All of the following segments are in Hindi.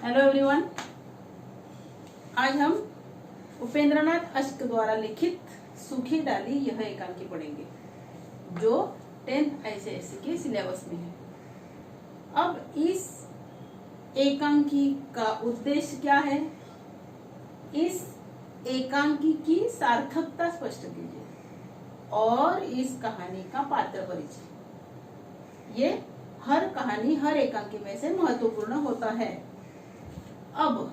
Hello everyone. आज हम उपेंद्रनाथ अश्क द्वारा लिखित सूखी डाली यह एकांकी पढ़ेंगे जो 10th ICSE के सिलेबस में है। अब इस एकांकी का उद्देश्य क्या है? इस एकांकी की सार्थकता स्पष्ट कीजिए और इस कहानी का पात्र परिचय। ये हर कहानी हर एकांकी में से महत्वपूर्ण होता है। अब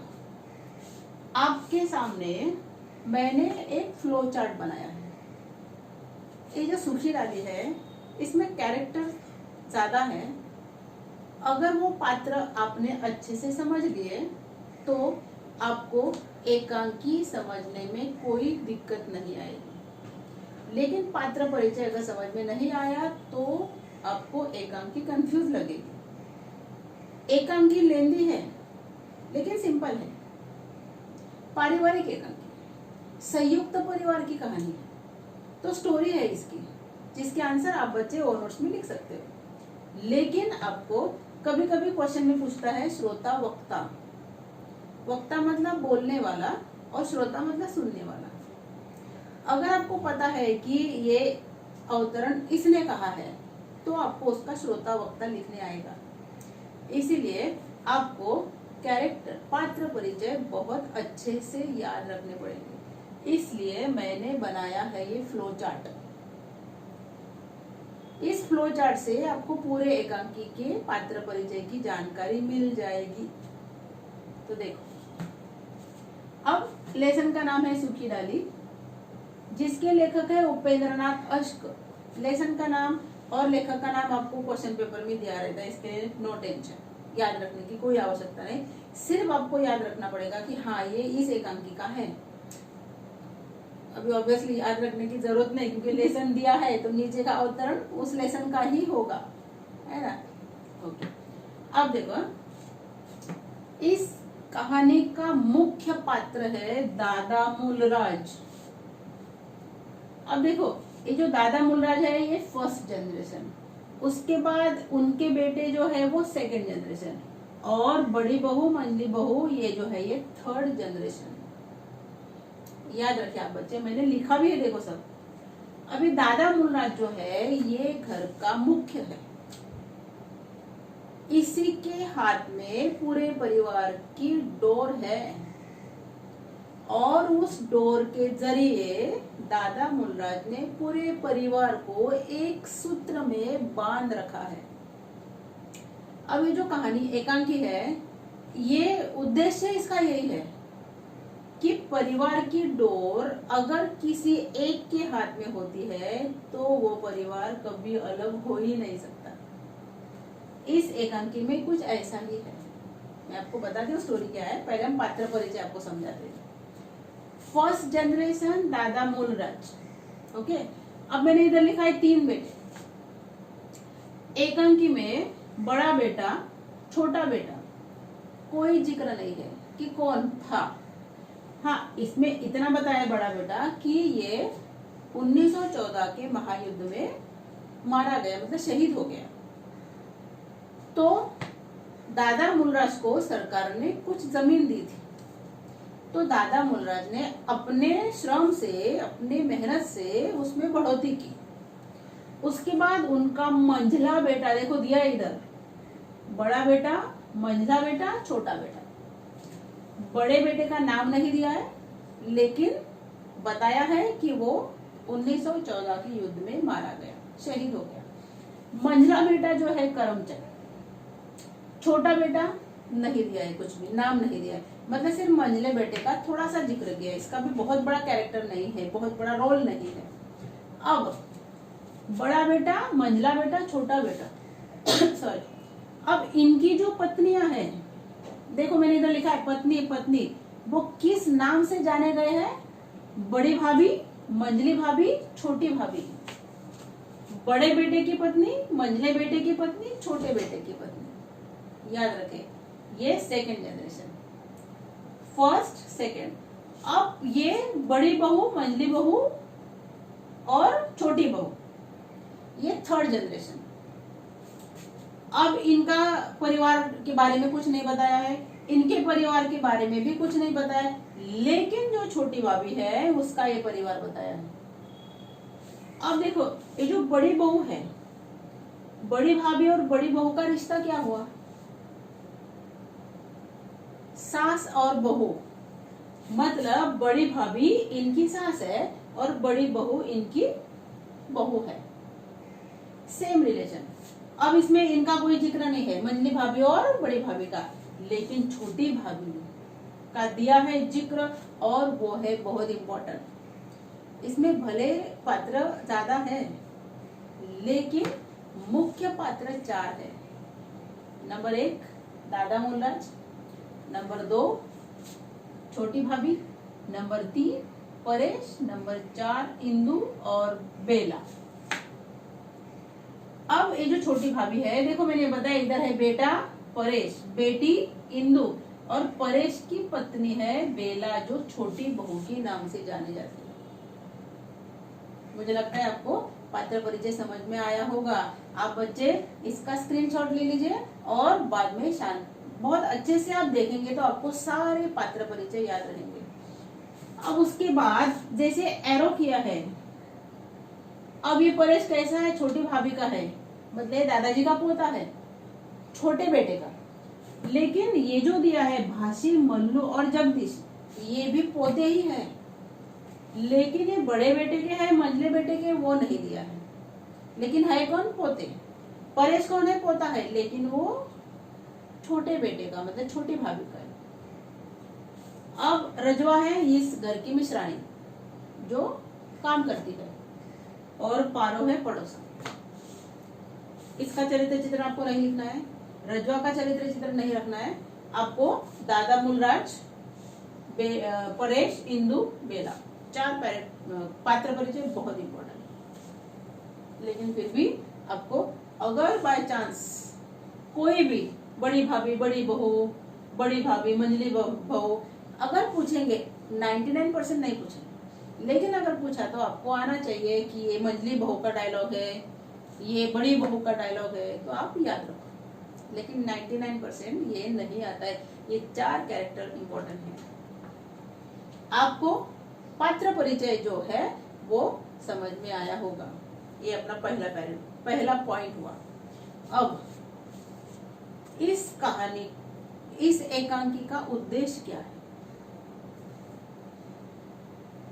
आपके सामने मैंने एक फ्लो चार्ट बनाया है। ये जो सूखी डाली है इसमें कैरेक्टर ज्यादा है। अगर वो पात्र आपने अच्छे से समझ लिए तो आपको एकांकी समझने में कोई दिक्कत नहीं आएगी, लेकिन पात्र परिचय अगर समझ में नहीं आया तो आपको एकांकी कंफ्यूज लगेगी। एकांकी लेंदी है लेकिन सिंपल है। पारिवारिक एकांकी, संयुक्त परिवार की कहानी है तो स्टोरी है इसकी, जिसके आंसर आप बच्चे और नोट्स में लिख सकते हो। लेकिन आपको कभी कभी क्वेश्चन में पूछता है श्रोता वक्ता। वक्ता मतलब बोलने वाला और श्रोता मतलब सुनने वाला। अगर आपको पता है कि ये अवतरण इसने कहा है तो आपको उसका श्रोता वक्ता लिखने आएगा। इसीलिए आपको कैरेक्टर पात्र परिचय बहुत अच्छे से याद रखने पड़ेंगे। इसलिए मैंने बनाया है ये फ्लो चार्ट। इस फ्लो चार्ट से आपको पूरे एकांकी के पात्र परिचय की जानकारी मिल जाएगी। तो देखो, अब लेसन का नाम है सूखी डाली, जिसके लेखक है उपेंद्रनाथ अश्क। लेसन का नाम और लेखक का नाम आपको क्वेश्चन पेपर में दिया रहता है, इसके नो टेंशन, याद रखने की कोई आवश्यकता नहीं। सिर्फ आपको याद रखना पड़ेगा कि हाँ ये इस एकांकी का है। अभी ऑब्वियसली याद रखने की जरूरत नहीं क्योंकि लेसन दिया है तो नीचे का अवतरण उस लेसन का ही होगा, है ना। ओके, अब देखो, इस कहानी का मुख्य पात्र है दादा मूलराज। अब देखो, ये जो दादा मूलराज है ये फर्स्ट जनरेशन, उसके बाद उनके बेटे जो है वो सेकंड जनरेशन, और बड़ी बहू मंजली बहू ये जो है ये थर्ड जनरेशन। याद रखिए आप बच्चे, मैंने लिखा भी है देखो सब। अभी दादा मूलराज जो है ये घर का मुख्य है। इसी के हाथ में पूरे परिवार की डोर है और उस डोर के जरिए दादा मूलराज ने पूरे परिवार को एक सूत्र में बांध रखा है। अब ये जो कहानी एकांकी है ये उद्देश्य इसका यही है कि परिवार की डोर अगर किसी एक के हाथ में होती है तो वो परिवार कभी अलग हो ही नहीं सकता। इस एकांकी में कुछ ऐसा ही है। मैं आपको बता दूं स्टोरी क्या है, पहले हम पात्र परिचय आपको समझाते हैं। फर्स्ट जनरेशन दादा मूलराज। ओके, अब मैंने इधर लिखा है 3 बेटे। एकांकी में बड़ा बेटा छोटा बेटा कोई जिक्र नहीं है कि कौन था। हाँ, इसमें इतना बताया बड़ा बेटा कि ये 1914 के महायुद्ध में मारा गया, मतलब शहीद हो गया। तो दादा मूलराज को सरकार ने कुछ जमीन दी थी, तो दादा मूलराज ने अपने श्रम से अपनी मेहनत से उसमें बढ़ोतरी की। उसके बाद उनका मंझला बेटा, देखो दिया इधर, बड़ा बेटा, मंझला बेटा, छोटा बेटा। बड़े बेटे का नाम नहीं दिया है लेकिन बताया है कि वो 1914 के युद्ध में मारा गया, शहीद हो गया। मंझला बेटा जो है करमचंद। छोटा बेटा नहीं दिया है, कुछ भी नाम नहीं दिया है, मतलब सिर्फ मंझले बेटे का थोड़ा सा जिक्र किया है। इसका भी बहुत बड़ा कैरेक्टर नहीं है, बहुत बड़ा रोल नहीं है। अब बड़ा बेटा, मंझला बेटा, छोटा बेटा सॉरी। अब इनकी जो पत्नियां हैं, देखो मैंने इधर लिखा है पत्नी पत्नी, वो किस नाम से जाने गए हैं? बड़ी भाभी, मंझली भाभी, छोटी भाभी। बड़े बेटे की पत्नी, मंझले बेटे की पत्नी, छोटे बेटे की पत्नी। याद रखें, ये सेकंड जनरेशन, फर्स्ट सेकंड। अब ये बड़ी बहू, मंझली बहू और छोटी बहू, ये थर्ड जनरेशन। अब इनका परिवार के बारे में कुछ नहीं बताया है, इनके परिवार के बारे में भी कुछ नहीं बताया, लेकिन जो छोटी भाभी है उसका ये परिवार बताया है। अब देखो, ये जो बड़ी बहू है, बड़ी भाभी और बड़ी बहू का रिश्ता क्या हुआ? सास और बहू, मतलब बड़ी भाभी इनकी सास है और बड़ी बहू इनकी बहू है, सेम रिलेशन। अब इसमें इनका कोई जिक्र नहीं है, मंजली भाभी और बड़ी भाभी का, लेकिन छोटी भाभी का दिया है जिक्र, और वो है बहुत इंपॉर्टेंट। इसमें भले पात्र ज्यादा है, लेकिन मुख्य पात्र 4 है। नंबर 1 दादा मूलराज, नंबर 2 छोटी भाभी, नंबर 3 परेश, नंबर 4 इंदु और बेला। अब ये जो छोटी भाभी है, देखो मैंने बताया इधर है बेटा परेश, बेटी इंदु, और परेश की पत्नी है बेला, जो छोटी बहू के नाम से जानी जाती है। मुझे लगता है आपको पात्र परिचय समझ में आया होगा। आप बच्चे इसका स्क्रीनशॉट ले लीजिए और बाद में बहुत अच्छे से आप देखेंगे तो आपको सारे पात्र परिचय याद रहेंगे। अब उसके बाद जैसे एरो किया है, अब ये परेश कैसा है? छोटी भाभी का है, मतलब दादाजी का पोता है, छोटे बेटे का। लेकिन ये जो दिया है भासी, मल्लू और जगदीश, ये भी पोते ही हैं, लेकिन ये बड़े बेटे के है, मंझले बेटे के वो नहीं दिया है, लेकिन है कौन? पोते। परेश कौन है? पोता है, लेकिन वो छोटे बेटे का, मतलब छोटी भाभी का है। अब रजवा है इस घर की मिश्राणी जो काम करती है, और पारो है पड़ोसा। इसका चरित्र चित्र आपको नहीं लिखना है, रजवा का चरित्र चित्र नहीं रखना है आपको। दादा मूलराज, परेश, इंदु, बेला, 4 पात्र परिचय बहुत इंपॉर्टेंट। लेकिन फिर भी आपको अगर बाय चांस कोई भी बड़ी भाभी, बड़ी बहू, बड़ी भाभी, मंजली बहू अगर पूछेंगे, 99% नहीं पूछेंगे, लेकिन अगर पूछा तो आपको आना चाहिए कि ये मंजली बहू का डायलॉग है, ये बड़ी बहू का डायलॉग है, तो आप याद रखो। लेकिन 99% ये नहीं आता है। ये 4 कैरेक्टर इंपॉर्टेंट है। आपको पात्र परिचय जो है वो समझ में आया होगा। ये अपना पहला पॉइंट हुआ। अब इस कहानी, इस एकांकी का उद्देश्य क्या है?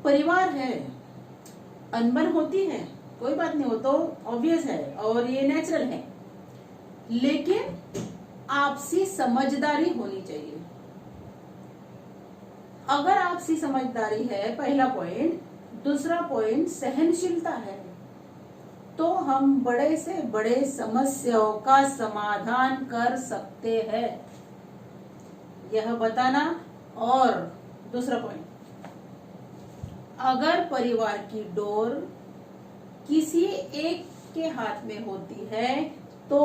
परिवार है, अनबन होती है, कोई बात नहीं, वो तो ऑब्वियस है और ये नेचुरल है, लेकिन आपसी समझदारी होनी चाहिए। अगर आपसी समझदारी है, पहला पॉइंट। दूसरा पॉइंट सहनशीलता है, तो हम बड़े से बड़े समस्याओं का समाधान कर सकते हैं, यह बताना। और दूसरा पॉइंट, अगर परिवार की डोर किसी एक के हाथ में होती है तो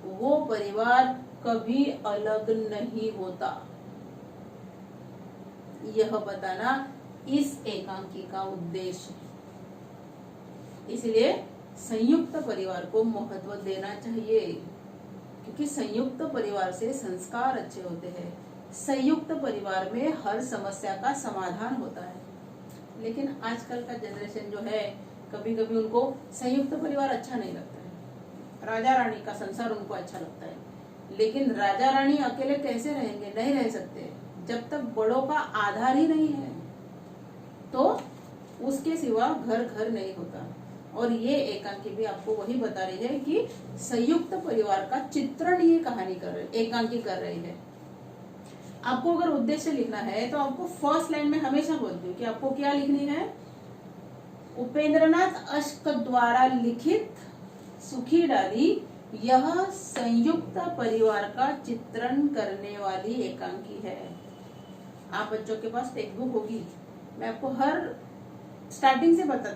वो परिवार कभी अलग नहीं होता, यह बताना इस एकांकी का उद्देश्य है। इसलिए संयुक्त परिवार को महत्व देना चाहिए, क्योंकि संयुक्त परिवार से संस्कार अच्छे होते हैं। संयुक्त परिवार में हर समस्या का समाधान होता है। लेकिन आजकल का जनरेशन जो है, कभी कभी उनको संयुक्त परिवार अच्छा नहीं लगता है, राजा रानी का संसार उनको अच्छा लगता है। लेकिन राजा रानी अकेले कैसे रहेंगे? नहीं रह सकते। जब तक बड़ों का आधार ही नहीं है तो उसके सिवा घर घर नहीं होता। और ये एकांकी भी आपको वही बता रही है कि संयुक्त परिवार का चित्रण ये कहानी कर रही, एकांकी कर रही है। आपको अगर उद्देश्य लिखना है तो आपको फर्स्ट लाइन में हमेशा बोलती हूँ कि आपको क्या लिखनी है। उपेंद्रनाथ अश्क द्वारा लिखित सुखी डाली यह संयुक्त परिवार का चित्रण करने वाली एकांकी है। आप बच्चों के पास टेक्स्ट बुक होगी, मैं आपको हर स्टार्टिंग से बता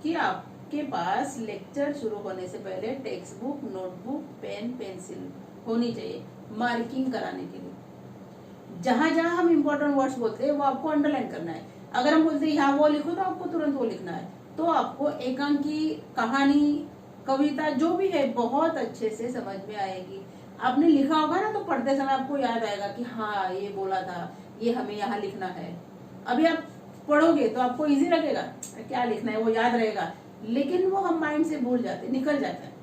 कि आपके पास लेक्चर शुरू होने से पहले text book, notebook, pen, pencil होनी चाहिए मार्किंग कराने के लिए। जहां जहां हम इंपॉर्टेंट वर्ड्स बोलते हैं वो आपको अंडरलाइन करना है। अगर हम बोलते हैं यहाँ वो लिखो तो आपको तुरंत वो लिखना है। तो आपको एकांकी कहानी कविता जो भी है बहुत अच्छे से समझ में आएगी। आपने लिखा होगा ना तो पढ़ते समय आपको याद आएगा कि हाँ ये बोला था, ये हमें यहाँ लिखना है। अभी आप पढ़ोगे तो आपको इजी लगेगा, क्या लिखना है वो याद रहेगा, लेकिन वो हम माइंड से भूल जाते, निकल जाता है।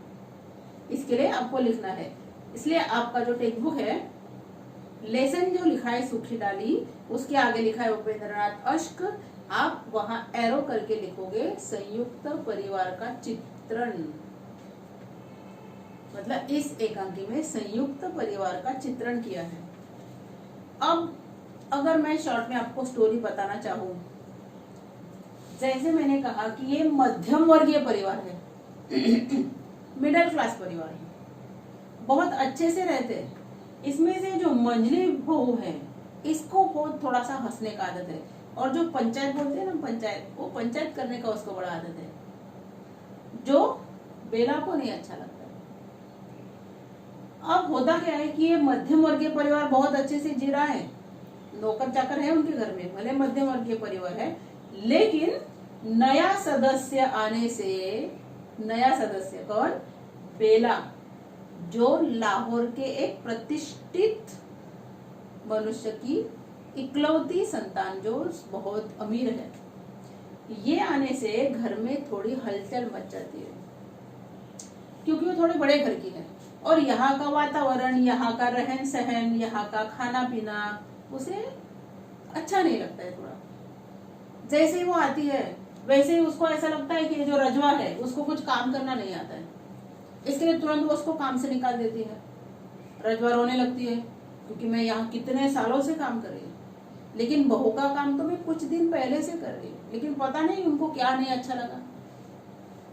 इसके लिए आपको लिखना है। इसलिए आपका जो टेक्स्ट बुक है, लेसन जो लिखा है सूखी डाली, उसके आगे लिखा है उपेंद्रनाथ अश्क, आप वहां एरो करके लिखोगे संयुक्त परिवार का चित्रण। मतलब इस एकांकी में संयुक्त परिवार का चित्रण किया है। अब अगर मैं शॉर्ट में आपको स्टोरी बताना चाहूं, जैसे मैंने कहा कि ये मध्यम वर्गीय परिवार है, मिडिल क्लास परिवार है, बहुत अच्छे से रहते हैं। इसमें से जो मंजली बहू है, इसको बहुत थोड़ा सा हंसने का आदत है, और जो पंचायत बोलते हैं ना, पंचायत, वो पंचायत करने का उसको बड़ा आदत है, जो बेला को नहीं अच्छा लगता है। अब होता क्या है कि ये मध्यम वर्गीय परिवार बहुत अच्छे से जी रहा है, नौकर चाकर है उनके घर में, भले मध्यम वर्गीय परिवार है, लेकिन नया सदस्य आने से, नया सदस्य कौन? बेला, जो लाहौर के एक प्रतिष्ठित मनुष्य की इकलौती संतान, जो बहुत अमीर है, ये आने से घर में थोड़ी हलचल मच जाती है, क्योंकि वो थोड़े बड़े घर की है और यहाँ का वातावरण, यहाँ का रहन सहन, यहाँ का खाना पीना उसे अच्छा नहीं लगता है थोड़ा। जैसे ही वो आती है वैसे ही उसको ऐसा लगता है कि जो रजवा है उसको कुछ काम करना नहीं आता है, इसके लिए तुरंत वो उसको काम से निकाल देती है। रजवा रोने लगती है, क्योंकि मैं यहाँ कितने सालों से काम कर रही हूँ, लेकिन बहू का काम तो मैं कुछ दिन पहले से कर रही हूँ, लेकिन पता नहीं उनको क्या नहीं अच्छा लगा,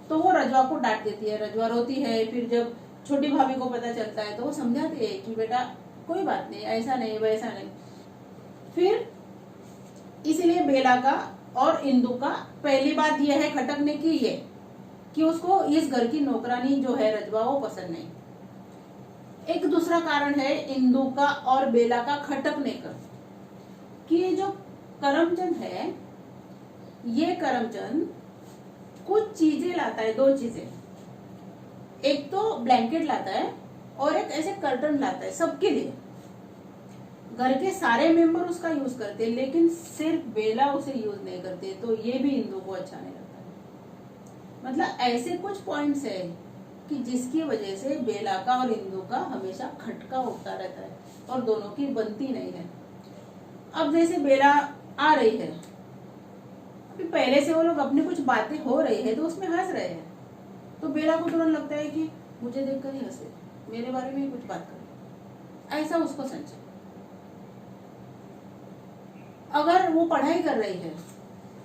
तो वो रजवा को डांट देती है। रजवा रोती है। फिर जब छोटी भाभी को पता चलता है तो वो समझाती है कि बेटा कोई बात नहीं, ऐसा नहीं वैसा नहीं। फिर इसीलिए बेला का और इंदु का पहली बात यह है खटकने की, ये कि उसको इस घर की नौकरानी जो है रजवा, वो पसंद नहीं। एक दूसरा कारण है इंदु का और बेला का खटकने का, कि ये जो करमचंद है, ये करमचंद कुछ चीजें लाता है, दो चीजें, एक तो ब्लैंकेट लाता है और एक ऐसे कर्टन लाता है सबके लिए। घर के सारे मेंबर उसका यूज करते हैं, लेकिन सिर्फ बेला उसे यूज नहीं करते, तो ये भी इंदु को अच्छा नहीं लगता है। मतलब ऐसे कुछ पॉइंट्स है कि जिसकी वजह से बेला का और इंदु का हमेशा खटका होता रहता है और दोनों की बनती नहीं है। अब जैसे बेला आ रही है, अभी पहले से वो लोग अपनी कुछ बातें हो रही है तो उसमें हंस रहे हैं, तो बेला को तुरंत लगता है कि मुझे देखकर ही हंसे, मेरे बारे में ही कुछ बात करे, ऐसा उसको संचय। अगर वो पढ़ाई कर रही है,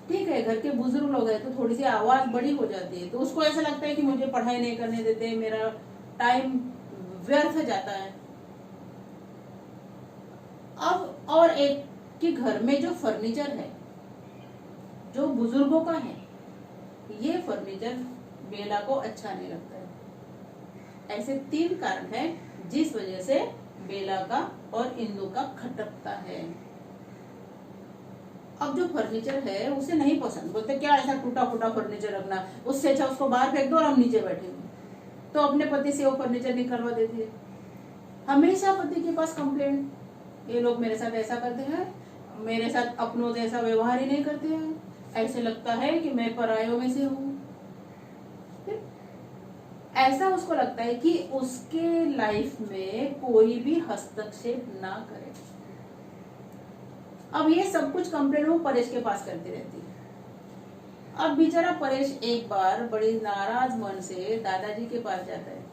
ठीक है, घर के बुजुर्ग लोग हैं तो थोड़ी सी आवाज बड़ी हो जाती है, तो उसको ऐसा लगता है कि मुझे पढ़ाई नहीं करने देते, मेरा टाइम व्यर्थ जाता है। अब और एक कि घर में जो फर्नीचर है, जो बुजुर्गों का है, ये फर्नीचर बेला को अच्छा नहीं लगता है। ऐसे तीन कारण है जिस वजह से बेला का और इंदु का खटकता है। अब जो फर्नीचर है उसे नहीं पसंद, बोलते क्या ऐसा टूटा फूटा फर्नीचर रखना, उससे अच्छा उसको बाहर फेंक दो और हम नीचे बैठेंगे। तो अपने पति से वो फर्नीचर निकलवा देती है। हमेशा पति के पास कंप्लेंट, ये लोग मेरे साथ ऐसा करते हैं, मेरे साथ अपनों जैसा व्यवहार ही नहीं करते हैं, ऐसे लगता है कि मैं परायों में से हूँ। ऐसा उसको लगता है कि उसके लाइफ में कोई भी हस्तक्षेप ना करे। अब ये सब कुछ कंप्लेंट वो परेश के पास करती रहती है। अब बेचारा परेश एक बार बड़ी नाराज मन से दादाजी के पास जाता है।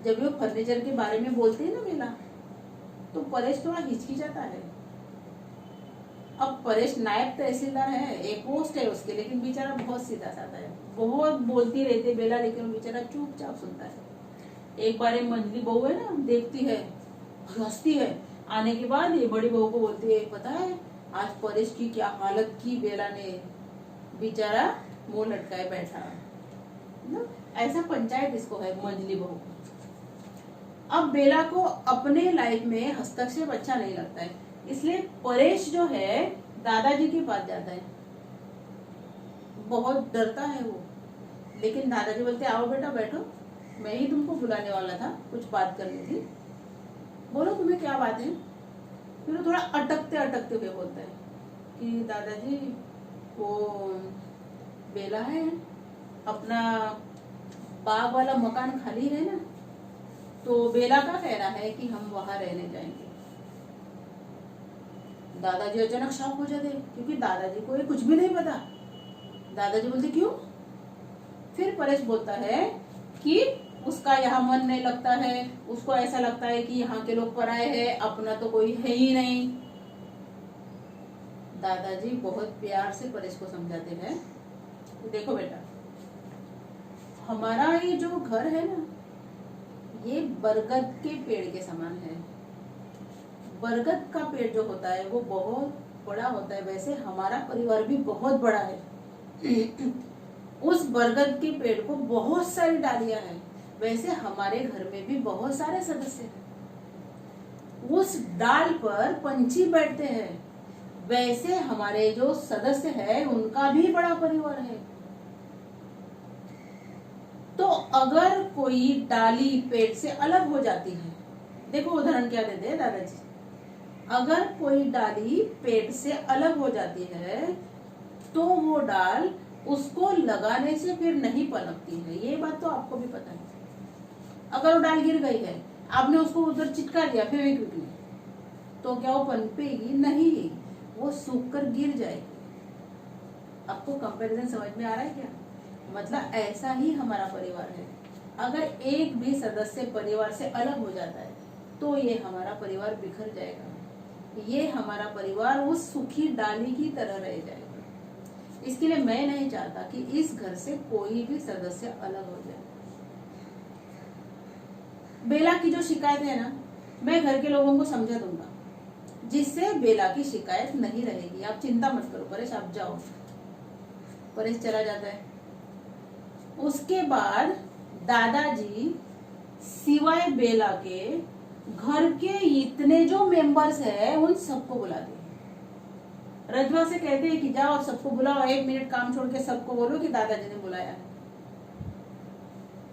जब वो फर्नीचर के बारे में बोलते हैं ना बेला, तो परेश थोड़ा हिचकिचाता है। अब परेश नायब तहसीलदार है, एक पोस्ट है उसके, लेकिन बेचारा बहुत सीधा साधा है, बहुत बोलती रहती बेला, लेकिन बेचारा चुपचाप सुनता है। एक बार एक मंजली बहू है ना, देखती है, हंसती है, आने के बाद ये बड़ी बहू को बोलती है, पता है आज परेश की क्या हालत की बेला ने, बेचारा मुंह लटकाए बैठा ना। ऐसा पंचायत इसको है मंजली बहू। अब बेला को अपने लाइफ में हस्तक्षेप अच्छा नहीं लगता है, इसलिए परेश जो है दादाजी के पास जाता है। बहुत डरता है वो, लेकिन दादाजी बोलते आओ बेटा बैठो, मैं ही तुमको बुलाने वाला था, कुछ बात करनी थी, बोलो तुम्हें क्या बात है। फिर वो थोड़ा अटकते अटकते हुए बोलता है कि दादाजी वो बेला है, अपना बाग वाला मकान खाली है ना, तो बेला का कहना है कि हम वहां रहने जाएंगे। दादाजी अचानक शॉक हो जाते क्योंकि दादाजी को ये कुछ भी नहीं पता। दादाजी बोलते क्यों? फिर परेश बोलता है कि उसका यहाँ मन नहीं लगता है, उसको ऐसा लगता है कि यहाँ के लोग पराए हैं, अपना तो कोई है ही नहीं। दादाजी बहुत प्यार से परेश को समझाते हैं, देखो बेटा, हमारा ये जो घर है ना, ये बरगद के पेड़ के समान है। बरगद का पेड़ जो होता है वो बहुत बड़ा होता है, वैसे हमारा परिवार भी बहुत बड़ा है। उस बरगद के पेड़ को बहुत सारी डालियां हैं, वैसे हमारे घर में भी बहुत सारे सदस्य हैं। उस डाल पर पंछी बैठते हैं, वैसे हमारे जो सदस्य हैं उनका भी बड़ा परिवार है। तो अगर कोई डाली पेड़ से अलग हो जाती है, देखो उदाहरण क्या देते हैं दादाजी, अगर कोई डाली पेड़ से अलग हो जाती है तो वो डाल उसको लगाने से फिर नहीं पनपती है, ये बात तो आपको भी पता है। अगर वो डाल गिर गई है, आपने उसको उधर चिटका दिया फेविक्विक में, तो क्या वो पनपेगी? नहीं, वो सूख कर गिर जाएगी। आपको कंपैरिजन समझ में आ रहा है क्या? मतलब ऐसा ही हमारा परिवार है। अगर एक भी सदस्य परिवार से अलग हो जाता है तो ये हमारा परिवार बिखर जाएगा, ये हमारा परिवार उस सूखी डाली की तरह रह जाएगा। इसके लिए मैं नहीं चाहता कि इस घर से कोई भी सदस्य अलग हो जाए। बेला की जो शिकायत है ना, मैं घर के लोगों को समझा दूंगा, जिससे बेला की शिकायत नहीं रहेगी। आप चिंता मत करो परेश, आप जाओ। परेश चला जाता है। उसके बाद दादाजी सिवाय बेला के घर के इतने जो मेंबर्स हैं उन सबको बुलाते हैं। रजवा से कहते हैं कि जाओ और सबको बुलाओ, 1 मिनट काम छोड़ के सबको बोलो कि दादाजी ने बुलाया है।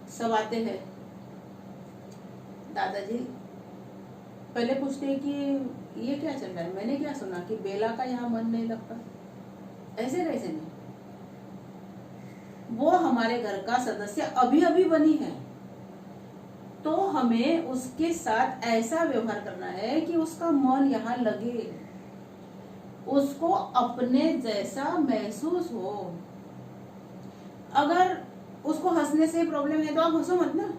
सब आते हैं। दादाजी पहले पूछते हैं कि ये क्या चल रहा है, मैंने क्या सुना कि बेला का यहाँ मन नहीं लगता। ऐसे कैसे नहीं, वो हमारे घर का सदस्य अभी अभी बनी है, तो हमें उसके साथ ऐसा व्यवहार करना है कि उसका मन यहाँ लगे, उसको अपने जैसा महसूस हो। अगर उसको हंसने से प्रॉब्लम है तो आप हंसो मत ना।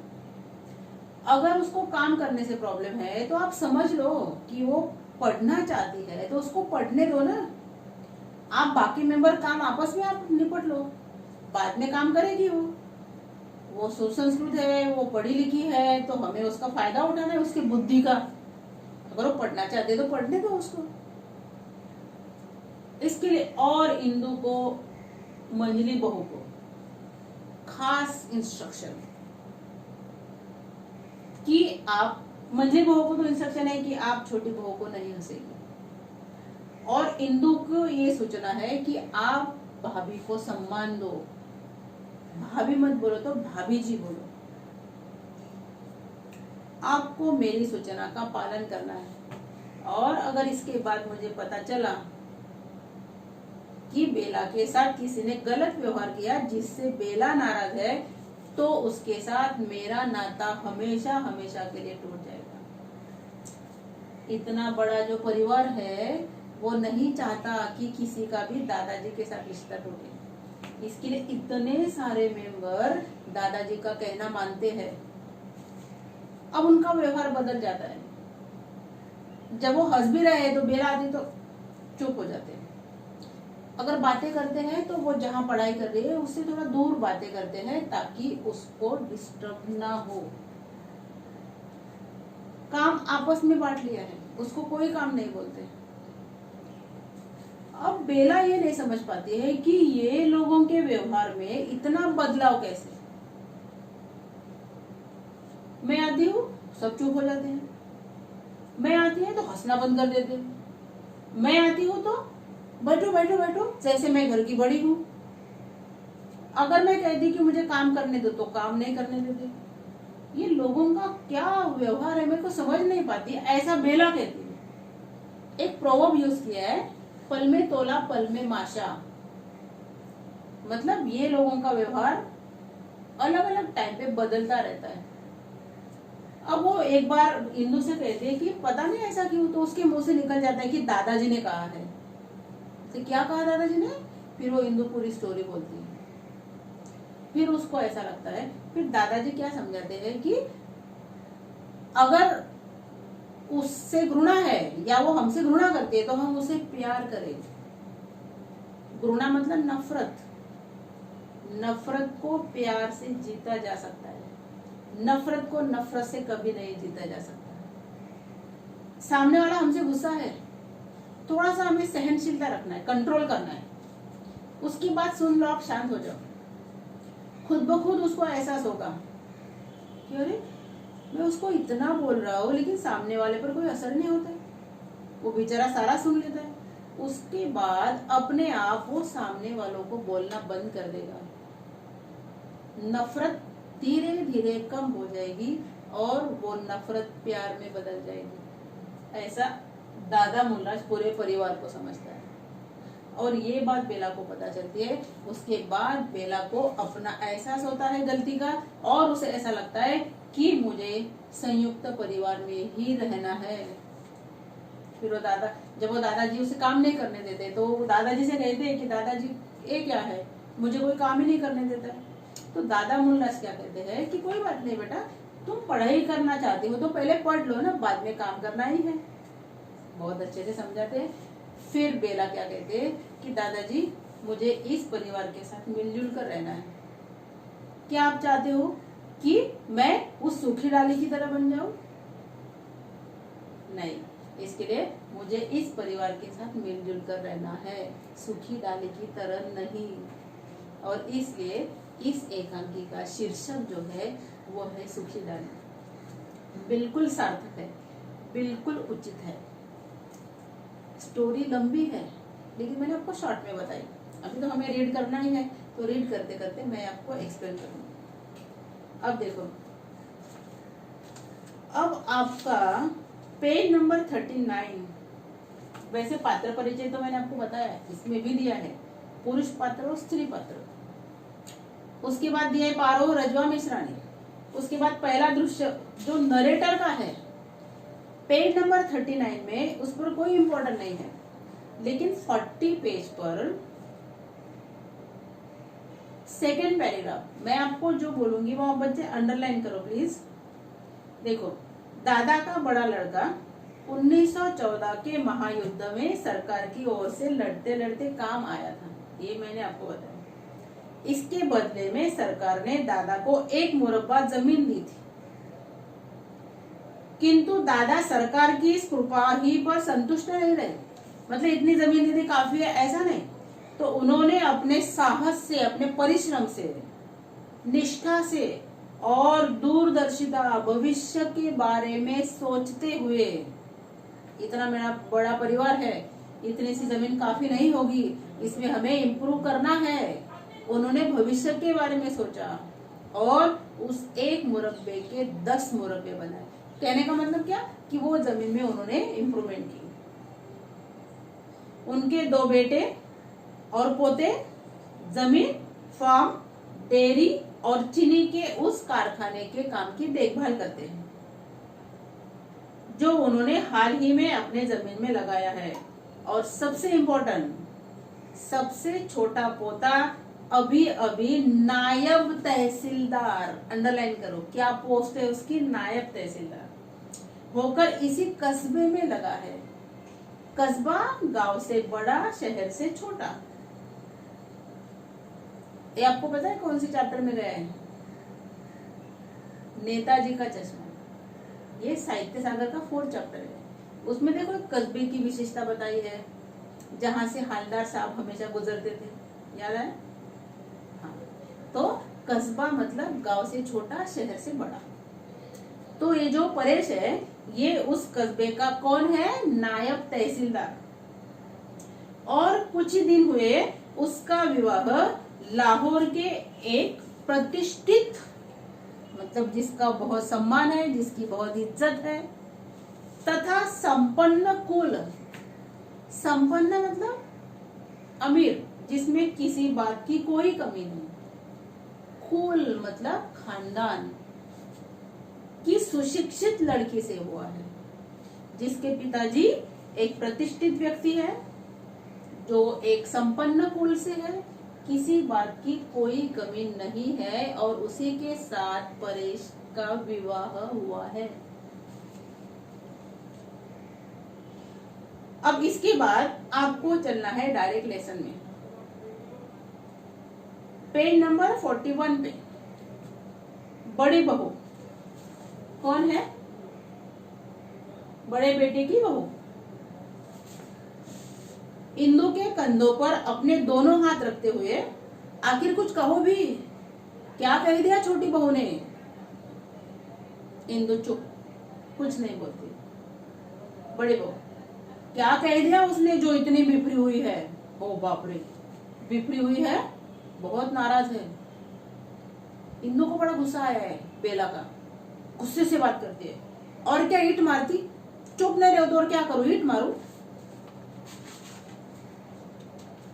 अगर उसको काम करने से प्रॉब्लम है तो आप समझ लो कि वो पढ़ना चाहती है तो उसको पढ़ने दो ना। आप बाकी मेंबर काम आपस में आप निपट लो, बाद में काम करेगी वो सुसंस्कृत है, वो पढ़ी लिखी है, तो हमें उसका फायदा उठाना है, उसकी बुद्धि का। अगर वो पढ़ना चाहते तो पढ़ने दो उसको। इसके लिए और इंदु को, मंजली बहू को खास इंस्ट्रक्शन कि आप, मंजली बहू को तो इंस्ट्रक्शन है कि आप छोटी बहू को नहीं हंसेगी, और इंदु को ये सूचना है कि आप भाभी को सम्मान दो। भाभी मत बोलो तो भाभी जी बोलो। आपको मेरी सूचना का पालन करना है। और अगर इसके बाद मुझे पता चला कि बेला के साथ किसी ने गलत व्यवहार किया जिससे बेला नाराज है, तो उसके साथ मेरा नाता हमेशा हमेशा के लिए टूट जाएगा। इतना बड़ा जो परिवार है वो नहीं चाहता कि किसी का भी दादाजी के साथ रिश्ता टूटे। इसके लिए इतने सारे मेंबर दादाजी का कहना मानते हैं। अब उनका व्यवहार बदल जाता है। जब वो हंस भी रहे हैं तो बेला आती तो चुप हो जाते हैं। अगर बातें करते हैं तो वो जहां पढ़ाई कर रही है उससे थोड़ा दूर बातें करते हैं ताकि उसको डिस्टर्ब ना हो। काम आपस में बांट लिया है, उसको कोई काम नहीं बोलते। अब बेला ये नहीं समझ पाती है कि ये लोगों के व्यवहार में इतना बदलाव कैसे। मैं आती हूँ सब चुप हो जाते हैं, मैं आती है तो हंसना बंद कर देते हैं, मैं आती हूँ तो बैठो बैठो बैठो जैसे मैं घर की बड़ी हूँ। अगर मैं कहती कि मुझे काम करने दो तो काम नहीं करने देते। ये लोगों का क्या व्यवहार है मेरे को समझ नहीं पाती। ऐसा बेला कहती है। एक प्रोवर्ब यूज किया है, पल में तोला पल में माशा। मतलब ये लोगों का व्यवहार अलग अलग टाइम पे बदलता रहता है। अब वो एक बार इंदु से कहते हैं कि पता नहीं ऐसा क्यों, तो उसके मुंह से निकल जाता है कि दादाजी ने कहा है। तो क्या कहा दादाजी ने? फिर वो इंदु पूरी स्टोरी बोलती है। फिर उसको ऐसा लगता है, फिर दादाजी क्या समझाते हैं कि अगर उससे घृणा है या वो हमसे घृणा करती है तो हम उसे प्यार करें। घृणा मतलब नफरत। नफरत को प्यार से जीता जा सकता है, नफरत को नफरत से कभी नहीं जीता जा सकता। सामने वाला हमसे गुस्सा है, थोड़ा सा हमें सहनशीलता रखना है, कंट्रोल करना है। उसकी बात सुन लो, आप शांत हो जाओ। खुद ब खुद उसको एहसास होगा कि अरे मैं उसको इतना बोल रहा हूँ लेकिन सामने वाले पर कोई असर नहीं होता है। वो बेचारा सारा सुन लेता है। उसके बाद अपने आप वो सामने वालों को बोलना बंद कर देगा। नफरत धीरे धीरे कम हो जाएगी और वो नफरत प्यार में बदल जाएगी। ऐसा दादा मुल्लाज पूरे परिवार को समझता है। और ये बात बेला को पता चलती है। उसके बाद बेला को अपना एहसास होता है गलती का, और उसे ऐसा लगता है कि मुझे संयुक्त परिवार में ही रहना है। फिर वो जब वो दादाजी उसे काम नहीं करने देते तो दादाजी से कहते हैं कि दादाजी ये क्या है, मुझे कोई काम ही नहीं करने देता है। तो दादा मुल्लाज क्या कहते हैं कि कोई बात नहीं बेटा, तुम पढ़ाई करना चाहती हो तो पहले पढ़ लो ना, बाद में काम करना ही है। बहुत अच्छे से समझाते हैं। फिर बेला क्या कहते हैं कि दादाजी मुझे इस परिवार के साथ मिलजुल कर रहना है। क्या आप चाहते हो कि मैं उस सूखी डाली की तरह बन जाऊं? नहीं, इसके लिए मुझे इस परिवार के साथ मिलजुल कर रहना है, सूखी डाली की तरह नहीं। और इसलिए इस एकांकी का शीर्षक जो है वो है सूखी डाली। बिल्कुल सार्थक है, बिल्कुल उचित है। स्टोरी लंबी है लेकिन मैंने आपको शॉर्ट में बताई। अभी तो हमें रीड करना ही है, तो रीड करते करते मैं आपको एक्सप्लेन करूंगी। अब देखो, अब आपका पेज नंबर 39। वैसे पात्र परिचय तो मैंने आपको बताया, इसमें भी दिया है पुरुष पात्र और स्त्री पात्र। उसके बाद दिया है पारो रजवा मिश्रानी। उसके बाद पहला दृश्य जो नरेटर का है पेज नंबर 39 में, उस पर कोई इंपॉर्टेंट नहीं है। लेकिन 40 पेज पर सेकेंड पैराग्राफ मैं आपको जो बोलूंगी वो आप बच्चे अंडरलाइन करो प्लीज। देखो, दादा का बड़ा लड़का 1914 के महायुद्ध में सरकार की ओर से लड़ते लड़ते काम आया था, ये मैंने आपको बताया। इसके बदले में सरकार ने दादा को एक मुरब्बा जमीन दी थी, किंतु दादा सरकार की इस कृपा ही पर संतुष्ट नहीं रहे। मतलब इतनी जमीन दी थी काफी है ऐसा नहीं, तो उन्होंने अपने साहस से, अपने परिश्रम से, निष्ठा से और दूरदर्शिता, भविष्य के बारे में सोचते हुए, इतना मेरा बड़ा परिवार है, इतनी सी जमीन काफी नहीं होगी, इसमें हमें इम्प्रूव करना है। उन्होंने भविष्य के बारे में सोचा और उस एक मुरब्बे के 10 मुरब्बे बनाए। कहने का मतलब क्या कि वो जमीन में उन्होंने इम्प्रूवमेंट की। उनके 2 बेटे और पोते जमीन, फार्म, डेयरी और चीनी के उस कारखाने के काम की देखभाल करते हैं जो उन्होंने हाल ही में अपने जमीन में लगाया है। और सबसे इम्पोर्टेंट, सबसे छोटा पोता अभी अभी नायब तहसीलदार, अंडरलाइन करो क्या पोस्ट है उसकी, नायब तहसीलदार होकर इसी कस्बे में लगा है। कस्बा गांव से बड़ा, शहर से छोटा। ये आपको पता है कौन सी चैप्टर में गया है? नेताजी का चश्मा। ये साहित्य सागर का 4th चैप्टर है। उसमें देखो कस्बे की विशेषता बताई है, जहां से हालदार साहब हमेशा गुजरते थे, याद है? हाँ, तो कस्बा मतलब गांव से छोटा, शहर से बड़ा। तो ये जो परेश है ये उस कस्बे का कौन है? नायब तहसीलदार। और कुछ ही दिन हुए उसका विवाह लाहौर के एक प्रतिष्ठित, मतलब जिसका बहुत सम्मान है, जिसकी बहुत इज्जत है, तथा संपन्न कुल, संपन्न मतलब अमीर, जिसमें किसी बात की कोई कमी नहीं, कुल मतलब खानदान की सुशिक्षित लड़की से हुआ है, जिसके पिताजी एक प्रतिष्ठित व्यक्ति है, जो एक संपन्न कुल से है, किसी बात की कोई कमी नहीं है, और उसी के साथ परेश का विवाह हुआ है। अब इसके बाद आपको चलना है डायरेक्ट लेसन में। पेज नंबर 41 पे बड़ी बहू कौन है? बड़े बेटे की बहू। इंदु के कंधों पर अपने दोनों हाथ रखते हुए, आखिर कुछ कहो भी, क्या कह दिया छोटी बहू ने? इंदु चुप, कुछ नहीं बोलती। बड़ी बहू, क्या कह दिया उसने जो इतनी बिफरी हुई है? ओ बाप रे, बिफरी हुई है, बहुत नाराज है। इंदु को बड़ा गुस्सा आया है बेला का, गुस्से से बात करती है। और क्या ईंट मारती? चुप नहीं रहो तो और क्या करूं, ईंट मारूं?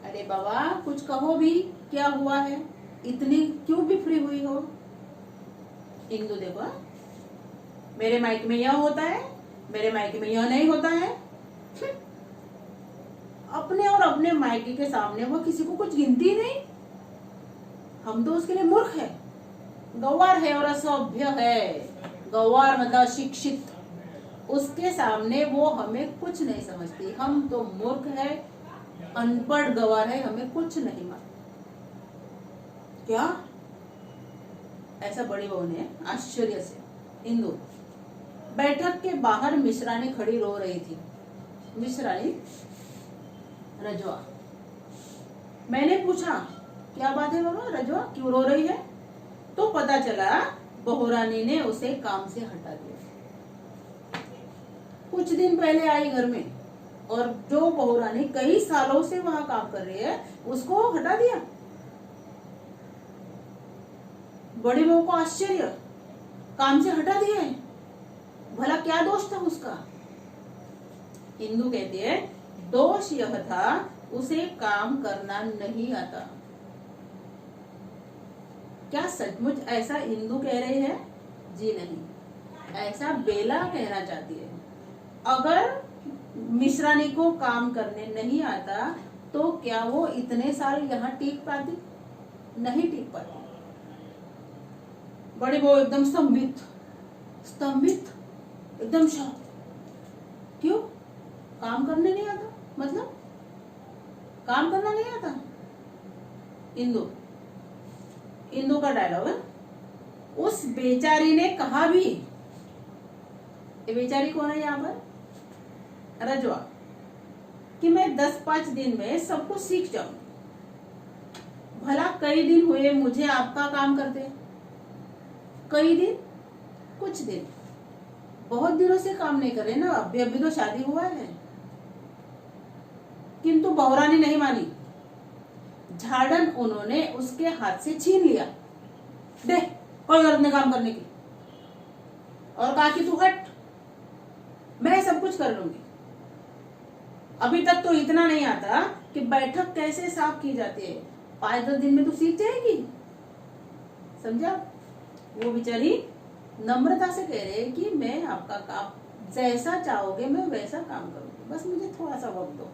अरे बाबा कुछ कहो भी, क्या हुआ है, इतनी क्यों बिफरी हुई हो? इंदु देखो, मेरे मायके में यह होता है, मेरे मायके में यह नहीं होता है। अपने और अपने मायके के सामने वो किसी को कुछ गिनती ही नहीं। हम तो उसके लिए मूर्ख है, गंवार है और असभ्य है। गंवार मतलब शिक्षित, उसके सामने वो हमें कुछ नहीं समझती। हम तो मूर्ख है, अनपढ़ गंवार है, हमें कुछ नहीं मालूम। क्या? ऐसा बड़ी बहू ने आश्चर्य से। इंदु, बैठक के बाहर मिश्रानी खड़ी रो रही थी। मिश्रानी रजवा। मैंने पूछा, क्या बात है बाबा, रजवा क्यों रो रही है? तो पता चला बहुरानी ने उसे काम से हटा दिया। कुछ दिन पहले आई घर में, और जो बहुरानी कई सालों से वहां काम कर रही है, उसको हटा दिया। बड़ी बहू को आश्चर्य, काम से हटा दिया है, भला क्या दोष था उसका? इंदु कहती है, दोष यह था उसे काम करना नहीं आता। क्या सचमुच ऐसा इंदु कह रही है? जी नहीं, ऐसा बेला कहना चाहती है। अगर मिश्रानी को काम करने नहीं आता तो क्या वो इतने साल यहाँ टिक पाती? नहीं टिक पाती। बड़ी बहू एकदम स्तंभित, स्तंभित, एकदम शॉक। क्यों? काम करने नहीं आता? मतलब काम करना नहीं आता? इंदु, इंदु का डायलॉग है। उस बेचारी ने कहा भी, ये बेचारी कौन है यहाँ पर? रजवा, कि मैं 10-5 दिन में सब कुछ सीख जाऊंगी। भला कई दिन हुए मुझे आपका काम करते? कई दिन? कुछ दिन, बहुत दिनों से काम नहीं कर रहे ना, अभी तो शादी हुआ है। किंतु बहुरानी नहीं मानी। झाड़न उन्होंने उसके हाथ से छीन लिया। दे, कोई जरूरत नहीं काम करने की। और कहा कि तू हट, मैं सब कुछ कर लूंगी। अभी तक तो इतना नहीं आता कि बैठक कैसे साफ की जाती है, 5-10 दिन में तू सीख जाएगी। समझा? वो बेचारी नम्रता से कह रहे कि मैं आपका काम जैसा चाहोगे मैं वैसा काम करूंगी, बस मुझे थोड़ा सा वक्त दो,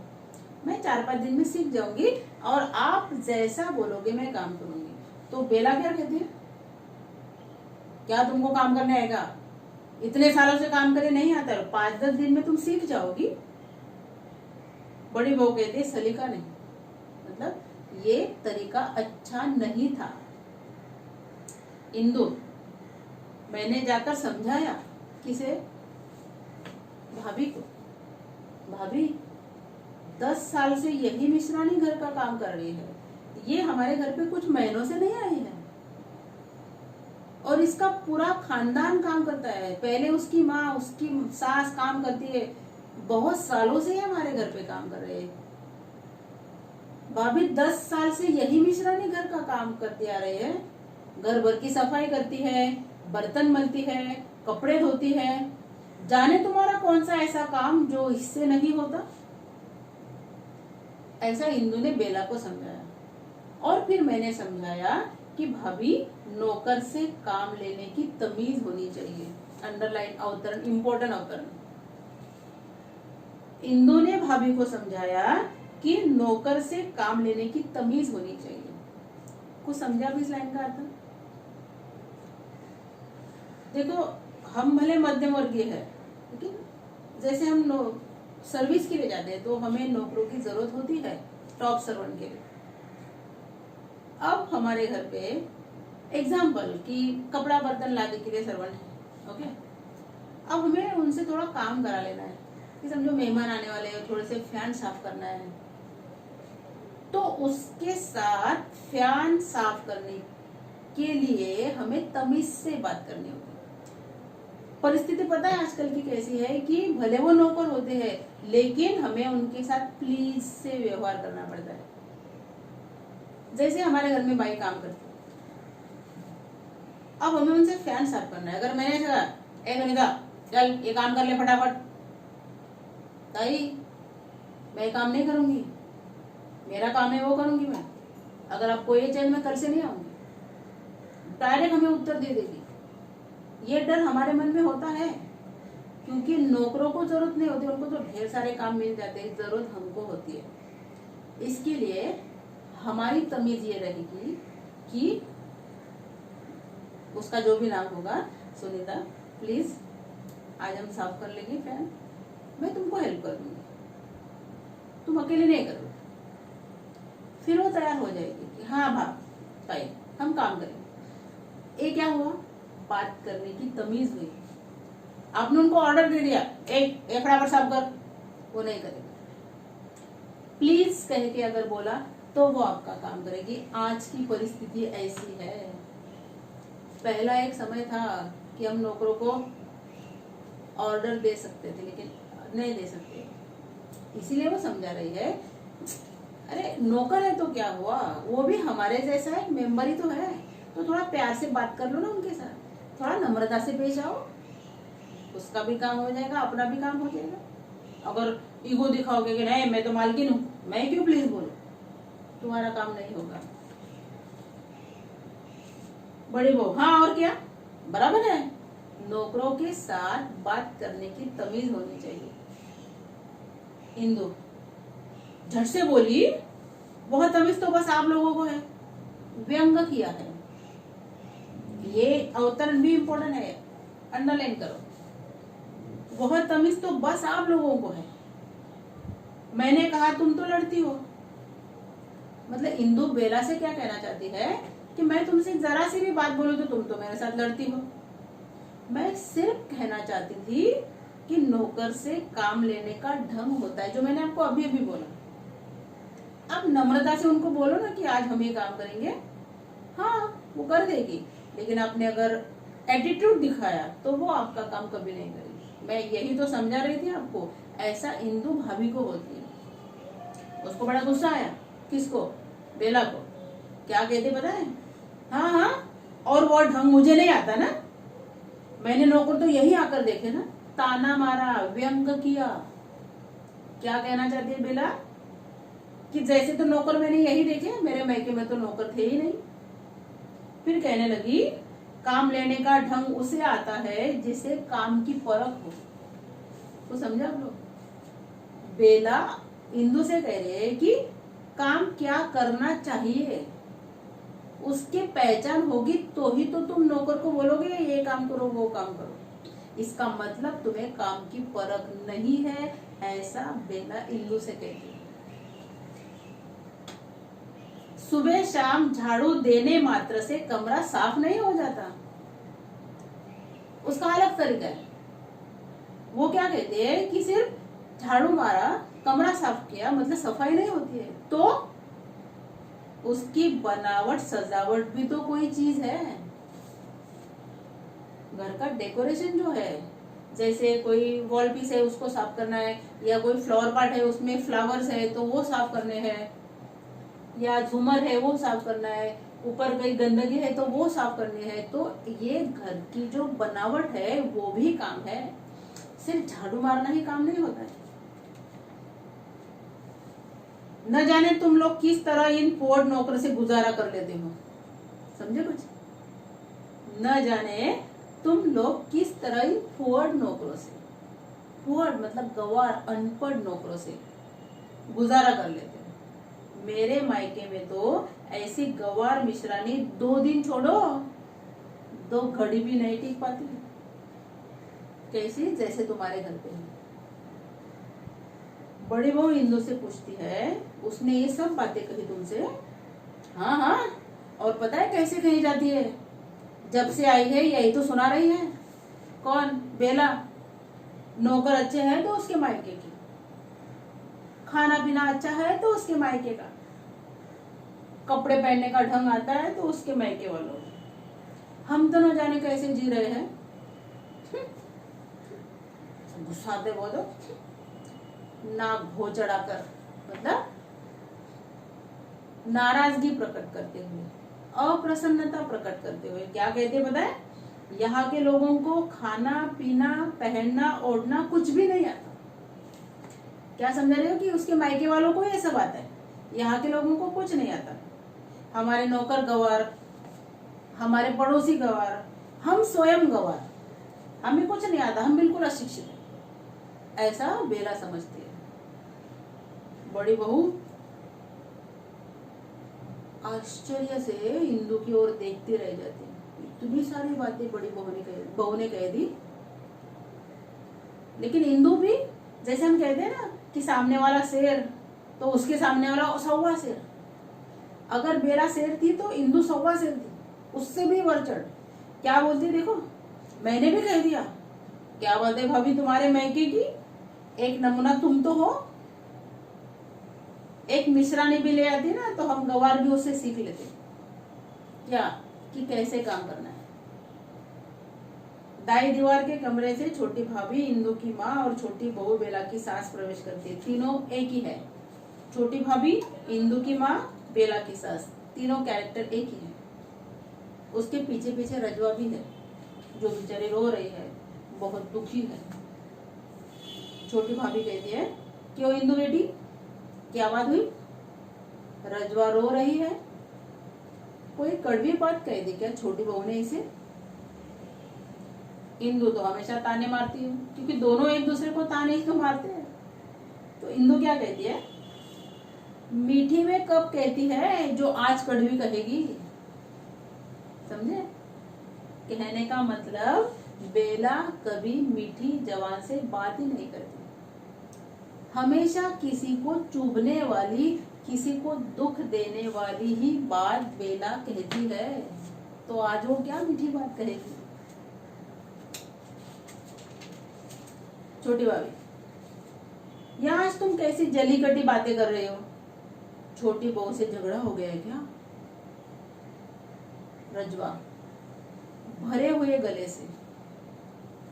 मैं 4-5 दिन में सीख जाऊंगी और आप जैसा बोलोगे मैं काम करूंगी। तो बेला क्या कहती है, क्या तुमको काम करने आएगा? इतने सालों से काम करे नहीं आता, 5-10 दिन में तुम सीख जाओगी। बड़ी बहू कहती है, सलीका नहीं, मतलब ये तरीका अच्छा नहीं था। इंदु, मैंने जाकर समझाया। किसे? भाभी को। भाभी, 10 साल से यही मिश्रानी घर का काम कर रही है, ये हमारे घर पे कुछ महीनों से नहीं आई है, और इसका पूरा खानदान काम करता है। पहले उसकी माँ, उसकी सास काम करती है, बहुत सालों से हमारे घर पे काम कर रहे हैं। भाभी 10 साल से यही मिश्रानी घर का काम करती आ रही है। घर भर की सफाई करती है, बर्तन मलती है, कपड़े धोती है। जाने तुम्हारा कौन सा ऐसा काम जो इससे नहीं होता। ऐसा इंदु ने बेला को समझाया। और फिर मैंने समझाया कि भाभी, नौकर से काम लेने की तमीज होनी चाहिए। अंडरलाइन अवतरण, इंपॉर्टेंट अवतरण। इंदु ने भाभी को समझाया कि नौकर से काम लेने की तमीज होनी चाहिए। कुछ समझा भी इस लाइन का अर्थ? देखो, हम भले मध्यम वर्गीय है, लेकिन जैसे हम सर्विस के लिए जाते हैं तो हमें नौकरों की जरूरत होती है, टॉप सर्वेंट के लिए। अब हमारे घर पे एग्जाम्पल कि कपड़ा बर्तन लाने के लिए सर्वेंट है, ओके। अब हमें उनसे थोड़ा काम करा लेना है कि समझो मेहमान आने वाले हैं, थोड़े से फैन साफ करना है, तो उसके साथ फैन साफ करने के लिए हमें तमीज से बात करनी होगी। परिस्थिति पता है आजकल की कैसी है कि भले वो नौकर होते हैं, लेकिन हमें उनके साथ प्लीज से व्यवहार करना पड़ता है। जैसे हमारे घर में बाई काम करती है, अब हमें उनसे फैन साफ करना है। अगर मैंने कहा, ए सुनीता, चल ये काम कर ले फटाफट, ताई मैं काम नहीं करूंगी, मेरा काम है वो करूंगी मैं। अगर आपको ये चाहिए मैं कल से नहीं आऊंगी, डायरेक्ट हमें उत्तर दे देगी। ये डर हमारे मन में होता है, क्योंकि नौकरों को जरूरत नहीं होती, उनको तो ढेर सारे काम मिल जाते हैं, जरूरत हमको होती है। इसके लिए हमारी तमीज ये रहेगी कि उसका जो भी नाम होगा, सुनीता प्लीज आज हम साफ कर लेंगे फैन, मैं तुमको हेल्प कर दूंगी, तुम अकेले नहीं करोगे। फिर वो तैयार हो जाएगी कि हाँ भाई हम काम करेंगे। ये क्या हुआ? बात करने की तमीज हुई। आपने उनको ऑर्डर दे दिया, एक फटाफट साफ कर, वो नहीं करेगा। प्लीज कह के अगर बोला तो वो आपका काम करेगी। आज की परिस्थिति ऐसी है। पहला एक समय था कि हम नौकरों को ऑर्डर दे सकते थे, लेकिन नहीं दे सकते, इसीलिए वो समझा रही है, अरे नौकर है तो क्या हुआ, वो भी हमारे जैसा है, मेंबर ही तो है, तो थोड़ा प्यार से बात कर लो ना उनके साथ, थोड़ा नम्रता से पेश आओ, उसका भी काम हो जाएगा, अपना भी काम हो जाएगा। अगर ईगो दिखाओगे कि नहीं मैं तो मालकिन हूँ, मैं क्यों प्लीज बोलूं, तुम्हारा काम नहीं होगा। बड़ी बहू, हाँ और क्या, बराबर है। नौकरों के साथ बात करने की तमीज होनी चाहिए। इंदु झट से बोली, बहुत तमीज तो बस आप लोगों को है, व्यंग किया है। ये अवतरण भी इंपॉर्टेंट है, अंडरलाइन करो। बहुत तमीज तो बस आप लोगों को है। मैंने कहा तुम तो लड़ती हो, मतलब इंदु बेला से क्या कहना चाहती है कि मैं तुमसे जरा सी भी बात बोलूं तो तुम तो मेरे साथ लड़ती हो। मैं सिर्फ कहना चाहती थी कि नौकर से काम लेने का ढंग होता है, जो मैंने आपको अभी अभी बोला। अब नम्रता से उनको बोलो ना कि आज हम ये काम करेंगे, हाँ वो कर देगी, लेकिन आपने अगर एटीट्यूड दिखाया तो वो आपका काम कभी नहीं करेगी। मैं यही तो समझा रही थी आपको। ऐसा इंदु भाभी को होती है। उसको बड़ा गुस्सा आया, किसको? बेला को। क्या कहते पता है? हाँ हाँ, और वो ढंग मुझे नहीं आता ना, मैंने नौकर तो यही आकर देखे ना, ताना मारा, व्यंग किया। क्या कहना चाहती है बेला कि जैसे तो नौकर मैंने यही देखे, मेरे मैके में तो नौकर थे ही नहीं। फिर कहने लगी काम लेने का ढंग उसे आता है जिसे काम की परख हो। तो समझा आप लोग? बेला इंदु से कह रहे हैं कि काम क्या करना चाहिए, उसके पहचान होगी तो ही तो तुम नौकर को बोलोगे ये काम करो वो काम करो। इसका मतलब तुम्हें काम की परख नहीं है, ऐसा बेला इंदु से कहती है। सुबह शाम झाड़ू देने मात्र से कमरा साफ नहीं हो जाता, उसका अलग तरीका है। वो क्या कहते हैं कि सिर्फ झाड़ू मारा, कमरा साफ किया मतलब सफाई नहीं होती है, तो उसकी बनावट सजावट भी तो कोई चीज है। घर का डेकोरेशन जो है, जैसे कोई वॉल पीस है उसको साफ करना है, या कोई फ्लावर पॉट है उसमें फ्लावर्स है तो वो साफ करने हैं, या झूमर है वो साफ करना है, ऊपर कहीं गंदगी है तो वो साफ करनी है। तो ये घर की जो बनावट है वो भी काम है, सिर्फ झाड़ू मारना ही काम नहीं होता है। न जाने तुम लोग किस तरह इन पुअर नौकर से गुजारा कर लेते हो, समझे कुछ? न जाने तुम लोग किस तरह इन पुअर नौकरों से, पुअर मतलब गवार अनपढ़ नौकरों से गुजारा कर लेते हो। मेरे मायके में तो ऐसी गवार मिश्रानी 2 दिन छोड़ो 2 घड़ी भी नहीं टिक पाती। कैसी? जैसे तुम्हारे घर पे है। बड़ी बहू इंदु से पूछती है, उसने ये सब बातें कही तुमसे? हाँ हाँ, और पता है कैसे कही जाती है? जब से आई है यही तो सुना रही है। कौन? बेला। नौकर अच्छे हैं तो उसके मायके की, खाना पीना अच्छा है तो उसके मायके का, कपड़े पहनने का ढंग आता है तो उसके मायके वालों। हम तो न जाने कैसे जी रहे हैं। गुस्साते बहुत, नाक भो चढ़ाकर, मतलब नाराजगी प्रकट करते हुए, अप्रसन्नता प्रकट करते हुए क्या कहते पता है? यहाँ के लोगों को खाना पीना पहनना ओढ़ना कुछ भी नहीं आता। क्या समझ रहे हो कि उसके मायके वालों को ये सब आता है, यहाँ के लोगों को कुछ नहीं आता। हमारे नौकर गवार, हमारे पड़ोसी गवार, हम स्वयं गवार, हमें कुछ नहीं आता, हम बिल्कुल अशिक्षित हैं, ऐसा बेला समझती है। बड़ी बहू आश्चर्य से इंदु की ओर देखती रह जाती है। इतनी सारी बातें बड़ी बहू ने कह दी, लेकिन इंदु भी, जैसे हम कहते हैं ना कि सामने वाला शेर तो उसके सामने वाला 100वां शेर। अगर बेला शेर थी तो इंदु 100वां शेर थी, उससे भी बढ़ चढ़। क्या बोलती देखो, मैंने भी कह दिया, क्या बात है भाभी तुम्हारे मैके की, एक नमूना तुम तो हो। एक मिश्रानी भी ले आती ना तो हम गवार भी उससे सीख लेते क्या कि कैसे काम करना है। दाई दीवार के कमरे से छोटी भाभी इंदु की माँ और छोटी बहू बेला की सास प्रवेश करती है। तीनों एक ही है, छोटी भाभी, इंदु की माँ, बेला की सास, तीनों कैरेक्टर एक ही है। उसके पीछे पीछे रजवा भी है जो बेचारी रो रही है, बहुत दुखी है। छोटी भाभी कहती है, क्यों इंदु बेटी, क्या बात हुई? रजवा रो रही है, कोई कड़वी बात कह दी क्या छोटी बहू ने इसे? इंदु तो हमेशा ताने मारती है, क्योंकि दोनों एक दूसरे को ताने ही तो मारते हैं। तो इंदु क्या कहती है, मीठी में कब कहती है जो आज कड़वी कहेगी। समझे? कहने का मतलब बेला कभी मीठी जबान से बात ही नहीं करती, हमेशा किसी को चुभने वाली, किसी को दुख देने वाली ही बात बेला कहती है। तो आज वो क्या मीठी बात कहेगी? छोटी भाभी, यहाँ आज तुम कैसी जली कटी बातें कर रहे हो? छोटी बहू से झगड़ा हो गया है क्या? रजवा भरे हुए गले से,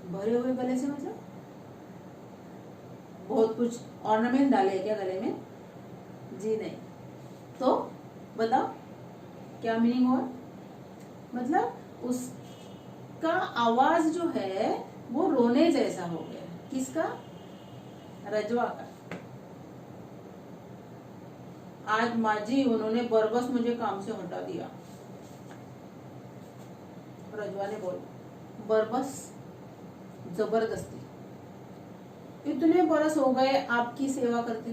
भरे हुए गले से मतलब बहुत कुछ ऑर्नामेंट डाले है क्या गले में? जी नहीं। तो बताओ क्या मीनिंग हुआ? मतलब उसका आवाज जो है वो रोने जैसा हो गया। किसका? रजवा का। आज माजी उन्होंने बरबस मुझे काम से हटा दिया। रजवा ने बोला, बरबस? जबरदस्ती। इतने बरस हो गए आपकी सेवा करते,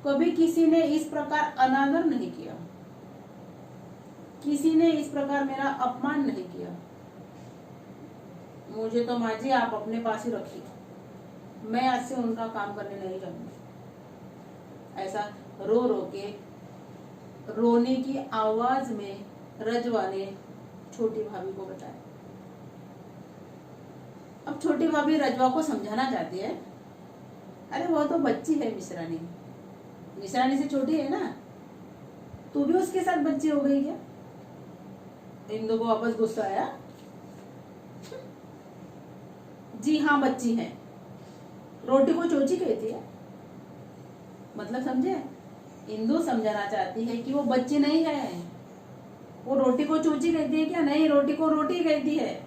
कभी किसी ने इस प्रकार अनादर नहीं किया, किसी ने इस प्रकार मेरा अपमान नहीं किया। मुझे तो माँ जी आप अपने पास ही रखिए, मैं आज से उनका काम करने नहीं जाऊंगी। ऐसा रो रो के, रोने की आवाज में रजवा ने छोटी भाभी को बताया। अब छोटी भाभी रजवा को समझाना चाहती है, अरे वो तो बच्ची है मिश्रानी, मिश्रानी से छोटी है ना, तू भी उसके साथ बच्ची हो गई क्या? इंदु को वापस गुस्सा आया। जी हाँ बच्ची है, रोटी को चोची कहती है, मतलब समझे? इंदु समझाना चाहती है कि वो बच्ची नहीं है। वो रोटी को चूची कहती है क्या? नहीं, रोटी को रोटी कहती है।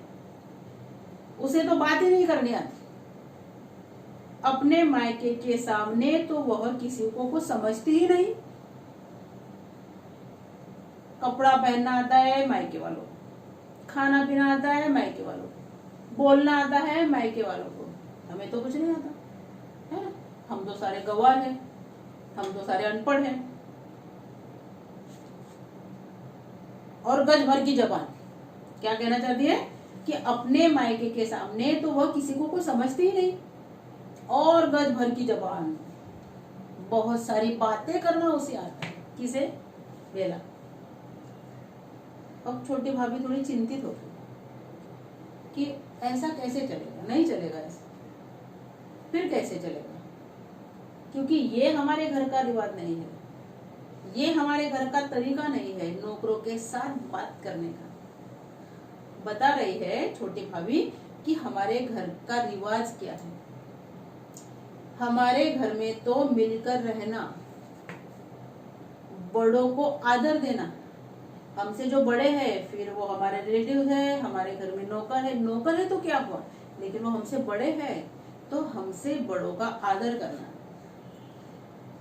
उसे तो बात ही नहीं करनी आती। अपने मायके के सामने तो वह किसी को कुछ समझती ही नहीं। कपड़ा पहनना आता है मायके वालों, खाना पीना आता है मायके वालों, बोलना आता है मायके वालों को। हमें तो कुछ नहीं आता है। हम तो सारे गवार हैं, हम तो सारे अनपढ़ हैं। और गज भर की जबान। क्या कहना चाहती है कि अपने मायके के सामने तो वह किसी को कुछ समझती ही नहीं। और गज भर की जबान, बहुत सारी बातें करना उसे आता है। किसे? बेला। अब छोटी भाभी थोड़ी चिंतित हो गई कि ऐसा कैसे चलेगा। नहीं चलेगा ऐसा। फिर कैसे चलेगा? क्योंकि ये हमारे घर का रिवाज नहीं है, ये हमारे घर का तरीका नहीं है नौकरों के साथ बात करने का। बता रही है छोटी भाभी कि हमारे घर का रिवाज क्या है। हमारे घर में तो मिलकर रहना, बड़ों को आदर देना। हमसे जो बड़े हैं, फिर वो हमारे रिलेटिव है, हमारे घर में नौकर है। नौकर है तो क्या हुआ, लेकिन वो हमसे बड़े हैं, तो हमसे बड़ों का आदर करना।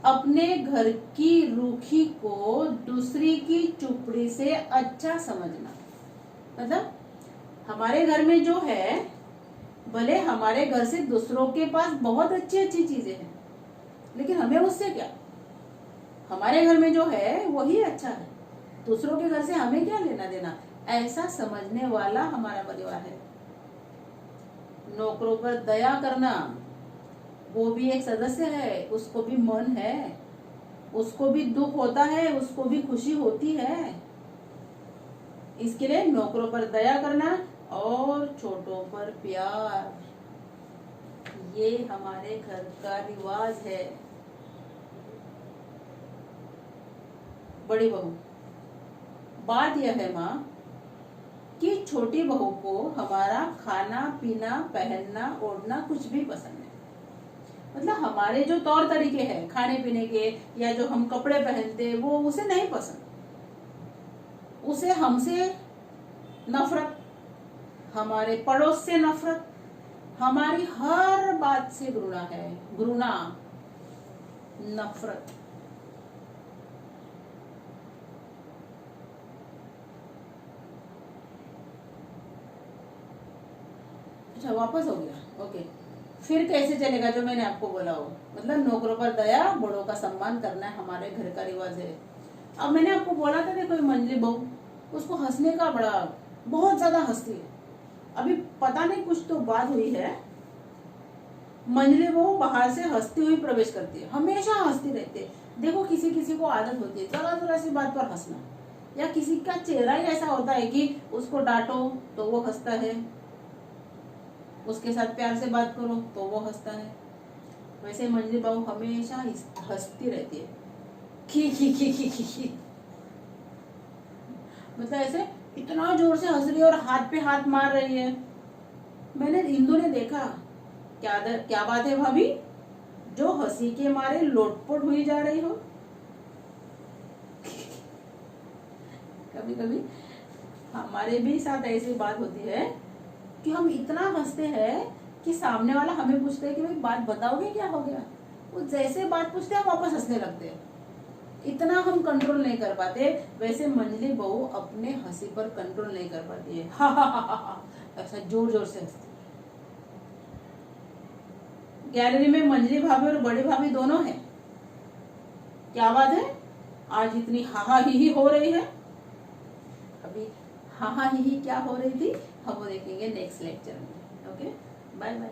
अपने घर की रूखी को दूसरी की चुपड़ी से अच्छा समझना। मतलब हमारे घर में जो है, भले हमारे घर से दूसरों के पास बहुत अच्छी अच्छी चीजें हैं, लेकिन हमें उससे क्या। हमारे घर में जो है वही अच्छा है, दूसरों के घर से हमें क्या लेना देना। ऐसा समझने वाला हमारा परिवार है। नौकरों पर दया करना, वो भी एक सदस्य है, उसको भी मन है, उसको भी दुख होता है, उसको भी खुशी होती है। इसके लिए नौकरों पर दया करना और छोटों पर प्यार, ये हमारे घर का रिवाज है। बड़ी बहू, बात यह है माँ कि छोटी बहू को हमारा खाना पीना पहनना ओढ़ना कुछ भी पसंद है। मतलब हमारे जो तौर तरीके हैं खाने पीने के, या जो हम कपड़े पहनते, वो उसे नहीं पसंद। उसे हमसे नफरत, हमारे पड़ोस से नफरत, हमारी हर बात से घृणा है। घृणा, नफरत। अच्छा, वापस हो गया। ओके, फिर कैसे चलेगा जो मैंने आपको बोला हो। मतलब नौकरों पर दया, बड़ों का सम्मान करना हमारे घर का रिवाज है। अब मैंने आपको बोला था देखो, मंजली बहू, उसको हंसने का बड़ा, बहुत ज्यादा हंसती है। अभी पता नहीं कुछ तो बात हुई है, मंजली बहू बाहर से हंसती हुई प्रवेश करती है। हमेशा हंसती रहती है। देखो किसी किसी को आदत होती है जरा जरा सी बात पर हंसना, या किसी का चेहरा ही ऐसा होता है कि उसको डांटो तो वो हंसता है, उसके साथ प्यार से बात करो तो वो हंसता है। वैसे मंजली बहू हमेशा हंसती रहती है, खी खी खी खी खी खी। मतलब ऐसे इतना जोर से हंस रही है और हाथ पे हाथ मार रही है। मैंने, इंदु ने देखा, क्या बात है भाभी, जो हंसी के मारे लोटपोट हुई जा रही हो। कभी कभी हमारे भी साथ ऐसी बात होती है कि हम इतना हंसते हैं कि सामने वाला हमें पूछता है कि भाई बात बताओगे क्या हो गया। वो जैसे बात पूछते हैं वापस हंसने लगते हैं। इतना हम कंट्रोल नहीं कर पाते। वैसे मंजली बहू अपने हंसी पर कंट्रोल नहीं कर पाती है। हा हा हा हा, ऐसा जोर जोर से हंसती है। गैलरी में मंजली भाभी और बड़ी भाभी दोनों हैं। क्या बात है, आज इतनी हाहा ही हो रही है। अभी हाहा ही क्या हो रही थी हम वो देखेंगे नेक्स्ट लेक्चर में। Okay, bye bye.